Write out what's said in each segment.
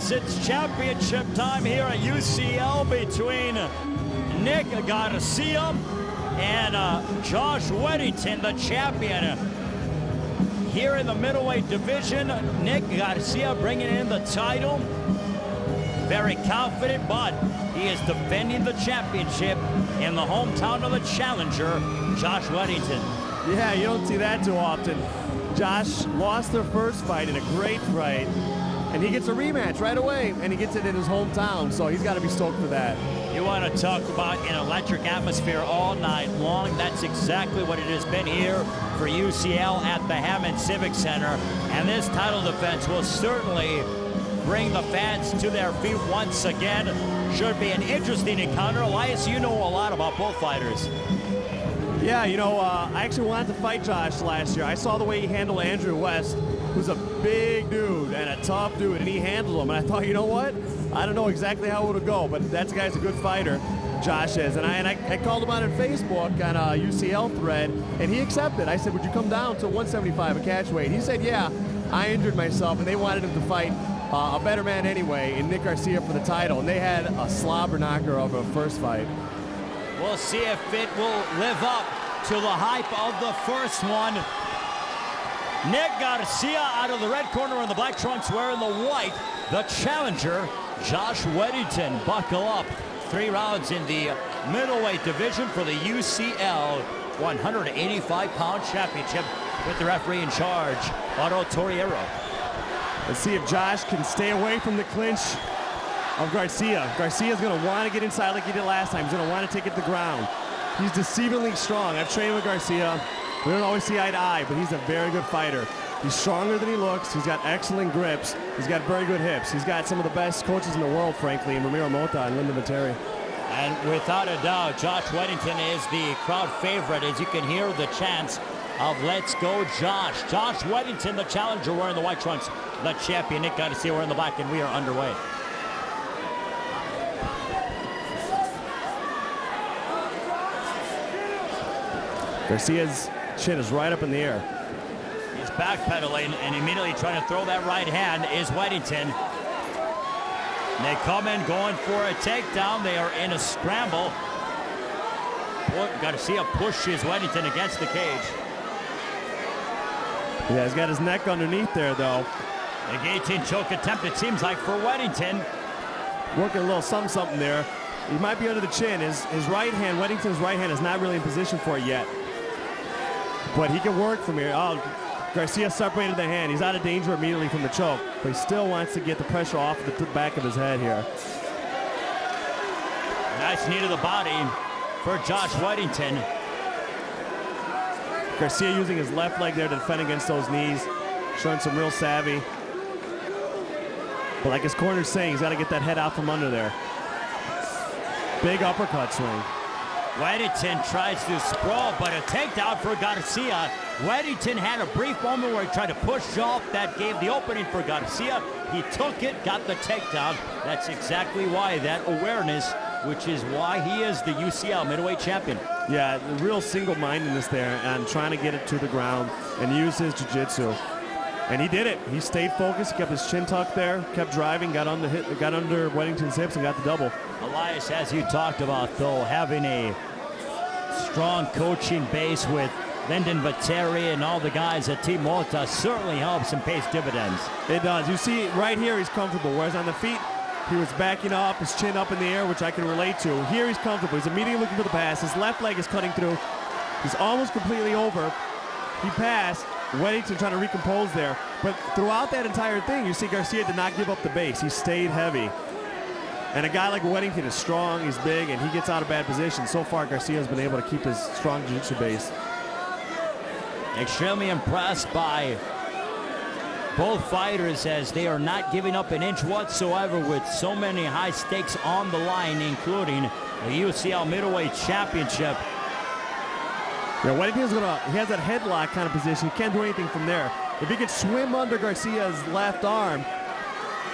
Yes, it's championship time here at UCL between Nick Garcia and Josh Weddington, the champion. Here in the middleweight division, Nick Garcia bringing in the title. Very confident, but he is defending the championship in the hometown of the challenger, Josh Weddington. Yeah, you don't see that too often. Josh lost their first fight in a great fight, and he gets a rematch right away, and he gets it in his hometown, so he's got to be stoked for that. You want to talk about an electric atmosphere all night long. That's exactly what it has been here for UCL at the Hammond Civic Center, and this title defense will certainly bring the fans to their feet once again. Should be an interesting encounter. Elias, you know a lot about both fighters. Yeah, you know, I actually wanted to fight Josh last year. I saw the way he handled Andrew West, who's a big dude and a tough dude, and he handled him. And I thought, you know what? I don't know exactly how it would go, but that guy's a good fighter, Josh is. And I called him out on Facebook on a UCL thread, and he accepted. I said, would you come down to 175 a catch weight? He said, yeah. I injured myself, and they wanted him to fight a better man anyway in Nick Garcia for the title, and they had a slobber knocker of a first fight. We'll see if it will live up to the hype of the first one. Nick Garcia out of the red corner in the black trunks wearing the white. The challenger, Josh Weddington. Buckle up. 3 rounds in the middleweight division for the UCL 185-pound championship with the referee in charge, Otto Torriero. Let's see if Josh can stay away from the clinch of Garcia. Garcia's going to want to get inside like he did last time. He's going to want to take it to the ground. He's deceivingly strong. I've trained with Garcia. We don't always see eye to eye, but he's a very good fighter. He's stronger than he looks. He's got excellent grips. He's got very good hips. He's got some of the best coaches in the world, frankly, in Ramiro Mota and Linda Materi. And without a doubt, Josh Weddington is the crowd favorite, as you can hear the chants of "Let's go, Josh." Josh Weddington, the challenger, wearing the white trunks. The champion, Nick Garcia, wearing the black, and we are underway. Garcia's chin is right up in the air. He's backpedaling and immediately trying to throw that right hand is Weddington. They come in going for a takedown. They are in a scramble. Garcia pushes Weddington against the cage. Yeah, he's got his neck underneath there, though. The guillotine choke attempt, it seems like, for Weddington. Working a little something there. He might be under the chin. His right hand, Weddington's right hand, is not really in position for it yet. But he can work from here. Oh, Garcia separated the hand. He's out of danger immediately from the choke, but he still wants to get the pressure off the back of his head here. Nice knee to the body for Josh Weddington. Garcia using his left leg there to defend against those knees, showing some real savvy. But like his corner's saying, he's got to get that head out from under there. Big uppercut swing. Weddington tries to sprawl, but a takedown for Garcia. Weddington had a brief moment where he tried to push off. That gave the opening for Garcia. He took it, got the takedown. That's exactly why, that awareness, which is why he is the UCL middleweight champion. Yeah, the real single-mindedness there and trying to get it to the ground and use his jiu-jitsu. And he did it. He stayed focused, kept his chin tucked there, kept driving, got under Weddington's hips and got the double. Elias, as you talked about, though, having a strong coaching base with Linda Materi and all the guys at Team Mota certainly helps and pays dividends. It does. You see right here he's comfortable, whereas on the feet he was backing up, his chin up in the air, which I can relate to. Here he's comfortable. He's immediately looking for the pass. His left leg is cutting through. He's almost completely over. He passed. Weddington trying to recompose there. But throughout that entire thing, you see Garcia did not give up the base. He stayed heavy. And a guy like Weddington is strong, he's big, and he gets out of bad position. So far, Garcia's been able to keep his strong jiu-jitsu base. Extremely impressed by both fighters as they are not giving up an inch whatsoever with so many high stakes on the line, including the UCL middleweight championship. Yeah, Weddington's he has that headlock kind of position. He can't do anything from there. If he could swim under Garcia's left arm,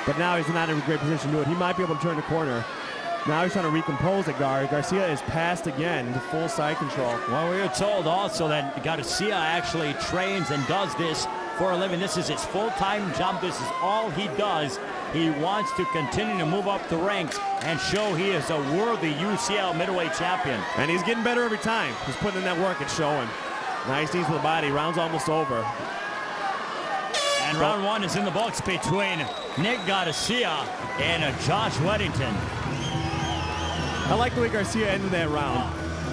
but now he's not in a great position to do it. He might be able to turn the corner. Now he's trying to recompose it, Garcia is passed again into full side control. Well, we were told also that Garcia actually trains and does this for a living. This is his full-time job. This is all he does. He wants to continue to move up the ranks and show he is a worthy UCL middleweight champion. And he's getting better every time. He's putting in that work and showing. Nice knees to the body. Round's almost over. And round one is in the books between Nick Garcia and Josh Weddington. I like the way Garcia ended that round.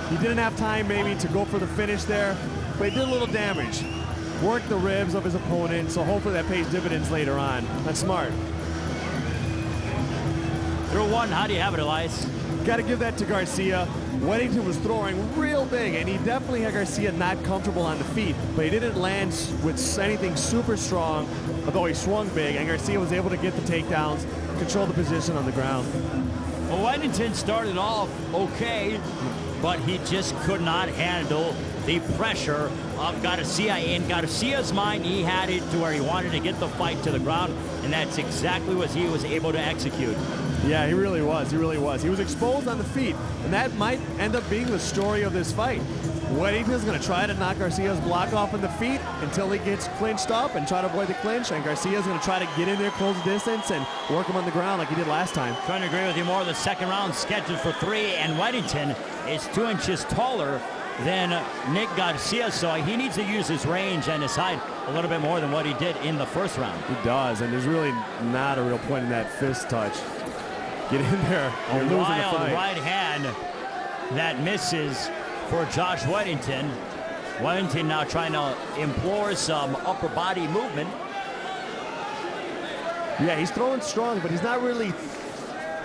He didn't have time maybe to go for the finish there, but he did a little damage. Worked the ribs of his opponent, so hopefully that pays dividends later on. That's smart. Through one, how do you have it, Elias? Got to give that to Garcia. Weddington was throwing real big, and he definitely had Garcia not comfortable on the feet, but he didn't land with anything super strong, although he swung big, and Garcia was able to get the takedowns, control the position on the ground. Well, Weddington started off okay, but he just could not handle the pressure of Garcia. In Garcia's mind, he had it to where he wanted to get the fight to the ground, and that's exactly what he was able to execute. Yeah, he really was. He really was. He was exposed on the feet, and that might end up being the story of this fight. Weddington's going to try to knock Garcia's block off in the feet until he gets clinched up and try to avoid the clinch, and Garcia's going to try to get in there, close the distance, and work him on the ground like he did last time. Trying to agree with you more. The second round scheduled for 3, and Weddington is 2 inches taller than Nick Garcia, so he needs to use his range and his height a little bit more than what he did in the first round. He does, and there's really not a real point in that fist touch. Get in there. You're losing the wild fight. right hand that misses for Josh Weddington. Weddington now trying to implore some upper body movement. Yeah, he's throwing strong, but he's not really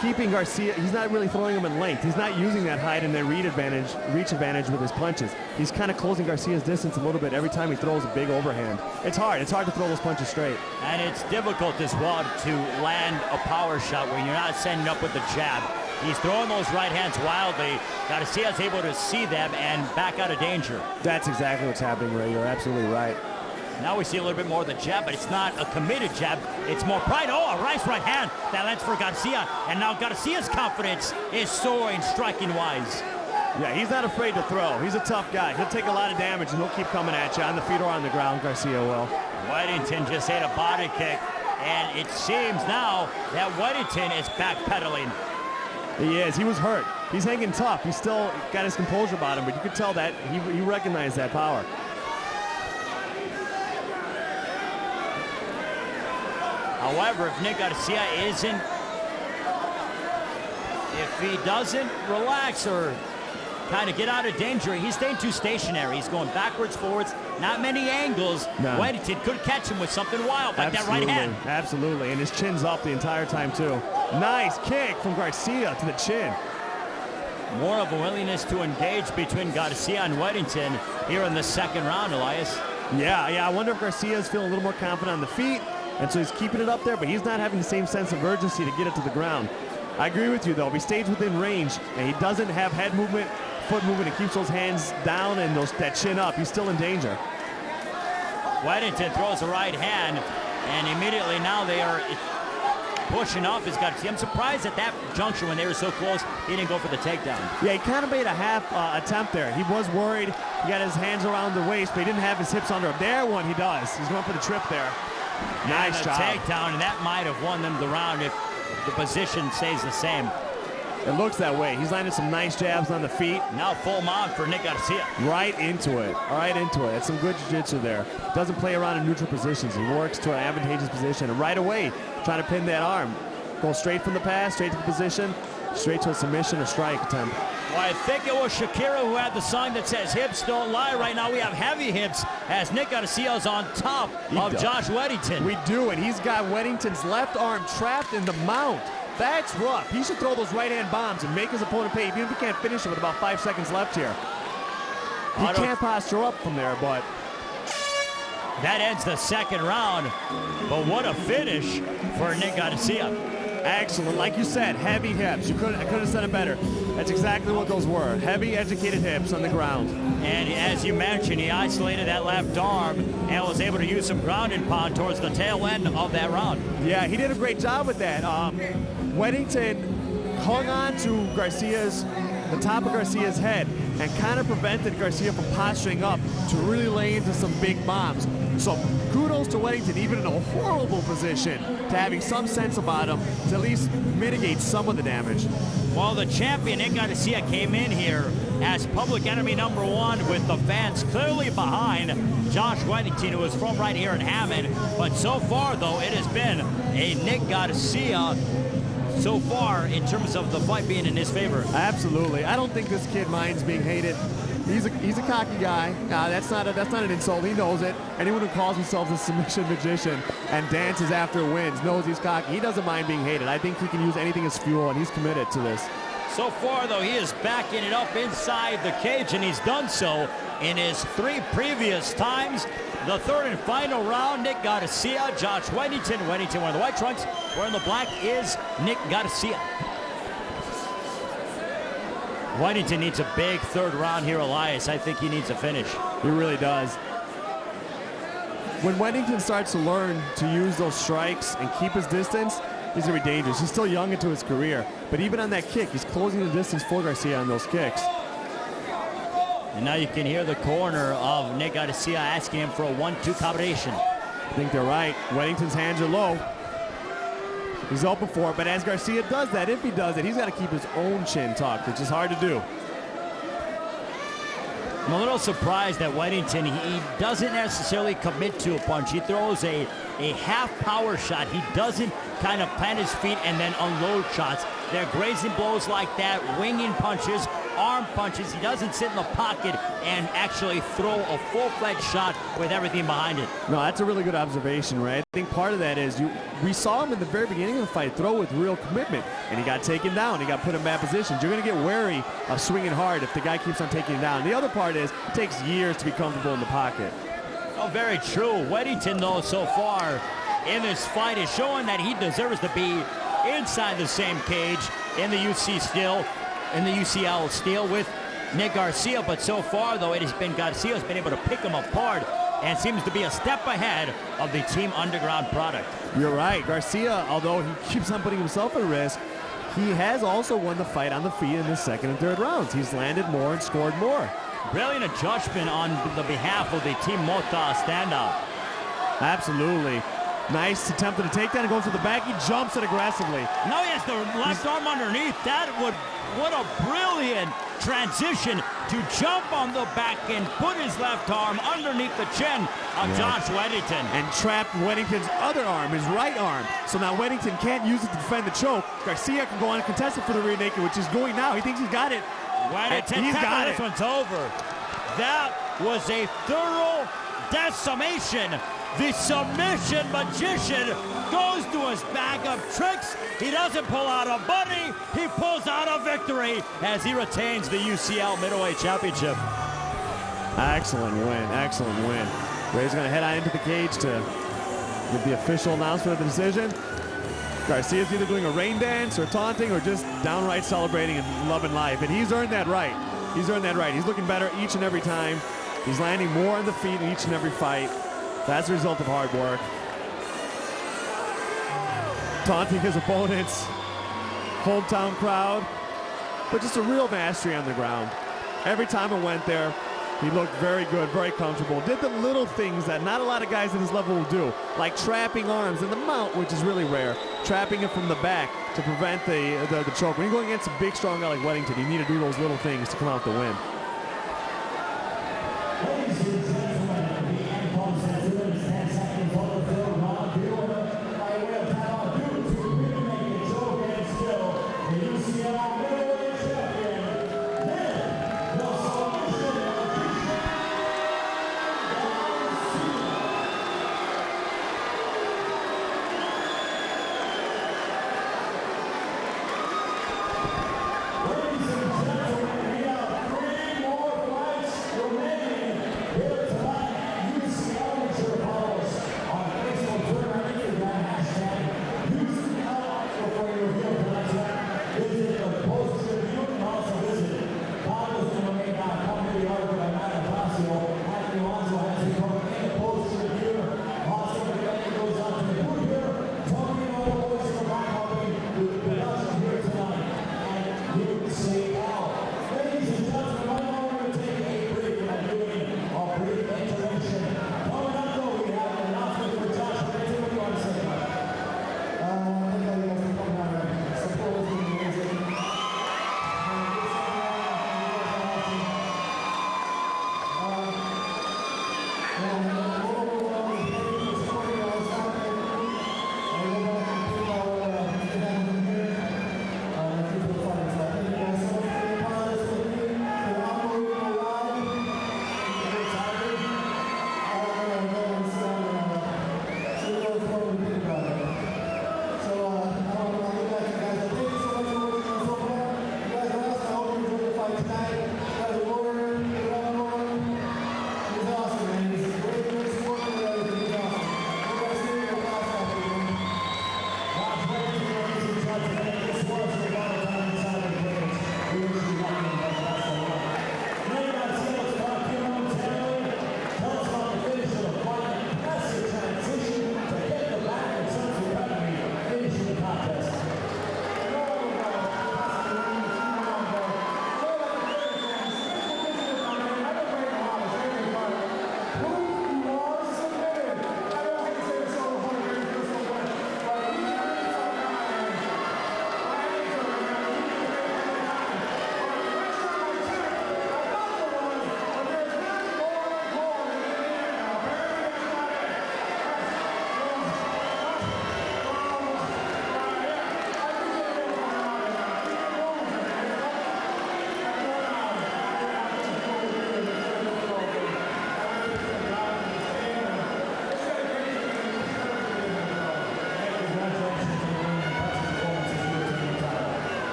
keeping Garcia. He's not really throwing him in length. He's not using that height and that reach advantage with his punches. He's kind of closing Garcia's distance a little bit every time he throws a big overhand. It's hard. It's hard to throw those punches straight. And it's difficult as well to land a power shot when you're not sending up with the jab. He's throwing those right hands wildly. Garcia's able to see them and back out of danger. That's exactly what's happening, Ray. You're absolutely right. Now we see a little bit more of the jab, but it's not a committed jab. It's more pride. Oh, a nice right hand that lands for Garcia. And now Garcia's confidence is soaring, striking-wise. Yeah, he's not afraid to throw. He's a tough guy. He'll take a lot of damage, and he'll keep coming at you on the feet or on the ground. Garcia will. Weddington just hit a body kick, and it seems now that Weddington is backpedaling. He is. He was hurt. He's hanging tough. He's still got his composure about him, but you could tell that he recognized that power. However, if Nick Garcia if he doesn't relax or kind of get out of danger, he's staying too stationary. He's going backwards, forwards, not many angles. No. Weddington could catch him with something wild, like that right hand. Absolutely, and his chin's up the entire time, too. Nice kick from Garcia to the chin. More of a willingness to engage between Garcia and Weddington here in the second round, Elias. Yeah, I wonder if Garcia's feeling a little more confident on the feet, and so he's keeping it up there, but he's not having the same sense of urgency to get it to the ground. I agree with you, though. If he stays within range and he doesn't have head movement, foot movement, and keeps those hands down and that chin up, he's still in danger. Weddington throws a right hand, and immediately now they are pushing off his Garcia. I'm surprised at that juncture when they were so close, he didn't go for the takedown. Yeah, he kind of made a half attempt there. He was worried. He got his hands around the waist, but he didn't have his hips under him. There one he does. He's going for the trip there. Nice job. Takedown, and that might have won them the round if the position stays the same. It looks that way. He's landed some nice jabs on the feet. Now full mount for Nick Garcia. Right into it. Right into it. It's some good jiu-jitsu there. Doesn't play around in neutral positions. He works to an advantageous position. And right away, trying to pin that arm. Go straight from the pass, straight to the position, straight to a submission or strike attempt. Well, I think it was Shakira who had the sign that says hips don't lie. Right now we have heavy hips as Nick Garcia's on top of Josh Weddington. We do, and he's got Weddington's left arm trapped in the mount. That's rough. He should throw those right-hand bombs and make his opponent pay, even if he can't finish it with about 5 seconds left here. He can't posture up from there, but... That ends the second round, but what a finish for Nick Garcia. Excellent. Like you said, heavy hips. I couldn't have said it better. That's exactly what those were. Heavy, educated hips on the ground. And as you mentioned, he isolated that left arm and was able to use some ground and pound towards the tail end of that round. Yeah, he did a great job with that. Weddington hung on to the top of Garcia's head, and kind of prevented Garcia from posturing up to really lay into some big bombs. So kudos to Weddington, even in a horrible position, to having some sense about him to at least mitigate some of the damage. Well, the champion, Nick Garcia, came in here as public enemy number one with the fans clearly behind Josh Weddington, who is from right here in Hammond. But so far, though, it has been a Nick Garcia so far in terms of the fight being in his favor. Absolutely. I don't think this kid minds being hated. He's a cocky guy. That's not an insult. He knows it. Anyone who calls himself a submission magician and dances after wins knows he's cocky. He doesn't mind being hated. I think he can use anything as fuel, and he's committed to this. So far, though, he is backing it up inside the cage, and he's done so in his 3 previous times. The 3rd and final round, Nick Garcia, Josh Weddington. Weddington wearing the white trunks. Wearing the black is Nick Garcia. Weddington needs a big 3rd round here, Elias. I think he needs a finish. He really does. When Weddington starts to learn to use those strikes and keep his distance, he's going to be dangerous. He's still young into his career, but even on that kick, he's closing the distance for Garcia on those kicks. And now you can hear the corner of Nick Garcia asking him for a 1-2 combination. I think they're right. Weddington's hands are low. He's open for it, but as Garcia does that, if he does it, he's got to keep his own chin tucked, which is hard to do. I'm a little surprised that Weddington, he doesn't necessarily commit to a punch. He throws a half power shot. He doesn't kind of plant his feet and then unload shots. They're grazing blows like that, winging punches, arm punches. He doesn't sit in the pocket and actually throw a full-fledged shot with everything behind it. No, that's a really good observation, right? I think part of that is we saw him in the very beginning of the fight throw with real commitment, and he got taken down. He got put in bad positions. You're going to get wary of swinging hard if the guy keeps on taking him down. The other part is it takes years to be comfortable in the pocket. Oh, very true. Weddington, though, so far in this fight is showing that he deserves to be inside the same cage in the UCL steel with Nick Garcia. But so far, though, it has been Garcia's been able to pick him apart and seems to be a step ahead of the Team Underground product. You're right. Garcia, although he keeps on putting himself at risk, he has also won the fight on the feet in the 2nd and 3rd rounds. He's landed more and scored more. Brilliant adjustment on the behalf of the Team Mota standout. Absolutely. Nice attempt at a takedown. He goes to the back. He jumps it aggressively. Now he has the left arm underneath. What a brilliant transition to jump on the back and put his left arm underneath the chin of Josh Weddington. And trapped Weddington's other arm, his right arm. So now Weddington can't use it to defend the choke. Garcia can go on and contest it for the rear naked, which is going now. He thinks he's got it. Weddington, he's got it. This one's over. That was a thorough decimation. The submission magician goes to his bag of tricks. He doesn't pull out a bunny. He pulls out a victory as he retains the UCL Middleweight Championship. Excellent win. Excellent win. Ray's going to head on into the cage to give the official announcement of the decision. Garcia's either doing a rain dance or taunting or just downright celebrating and loving life. And he's earned that right. He's earned that right. He's looking better each and every time. He's landing more on the feet in each and every fight. That's the result of hard work. Taunting his opponents, hometown crowd, but just a real mastery on the ground. Every time I went there, he looked very good, very comfortable. Did the little things that not a lot of guys at his level will do, like trapping arms in the mount, which is really rare, trapping it from the back to prevent the choke. When you're going against a big, strong guy like Weddington, you need to do those little things to come out the win.